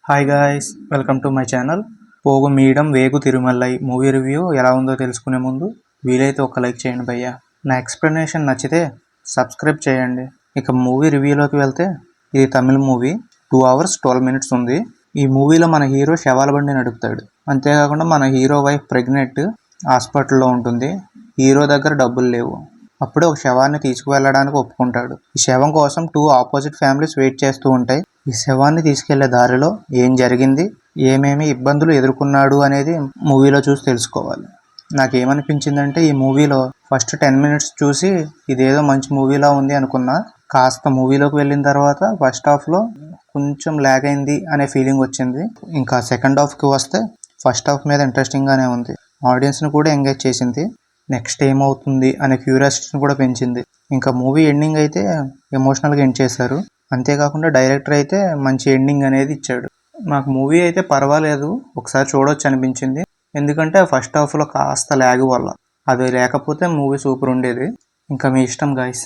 Hi guys, welcome to my channel. పోగు మీడం వేగు Tirumalai movie review ఎలా ఉందో తెలుసుకునే ముందు వీలైతే ఒక లైక్ చేయండి భయ్యా. నా ఎక్స్ప్లెనేషన్ నచ్చితే సబ్స్క్రైబ్ చేయండి. ఇక మూవీ రివ్యూలోకి వెళ్తే, ఇది తమిళ మూవీ. 2 hours 12 minutes ఉంది. ఈ మూవీలో మన హీరో శవాల బండి నడుపుతాడు. అంతేకాకుండా మన హీరో వైఫ్ ప్రెగ్నెంట్, హాస్పిటల్లో ఉంటుంది. హీరో దగ్గర డబ్బులు లేవు. అప్పుడే ఒక శవాన్ని తీసుకువెళ్ళడానికి ఒప్పుకుంటాడు. ఈ శవం కోసం 2 opposite ఫ్యామిలీస్ వెయిట్ చేస్తూ ఉంటాయి. ఈ శవాన్ని తీసుకెళ్లే దారిలో ఏం జరిగింది, ఏమేమి ఇబ్బందులు ఎదుర్కొన్నాడు అనేది మూవీలో చూసి తెలుసుకోవాలి. నాకేమనిపించిందంటే, ఈ మూవీలో ఫస్ట్ 10 minutes చూసి ఇదేదో మంచి మూవీలా ఉంది అనుకున్నా. కాస్త మూవీలోకి వెళ్ళిన తర్వాత ఫస్ట్ హాఫ్లో కొంచెం ల్యాగ్ అయింది అనే ఫీలింగ్ వచ్చింది. ఇంకా సెకండ్ హాఫ్కి వస్తే ఫస్ట్ హాఫ్ మీద ఇంట్రెస్టింగ్గానే ఉంది. ఆడియన్స్ని కూడా ఎంగేజ్ చేసింది. నెక్స్ట్ ఏమవుతుంది అనే క్యూరియాసిటీని కూడా పెంచింది. ఇంకా మూవీ ఎండింగ్ అయితే ఎమోషనల్గా ఎండ్ చేశారు. అంతేకాకుండా డైరెక్టర్ అయితే మంచి ఎండింగ్ అనేది ఇచ్చాడు. నాకు మూవీ అయితే పర్వాలేదు, ఒకసారి చూడొచ్చు అనిపించింది. ఎందుకంటే ఫస్ట్ హాఫ్లో కాస్త ల్యాగ్ వల్ల, అది లేకపోతే మూవీ సూపర్ ఉండేది. ఇంకా మీ ఇష్టం గాయ్స్.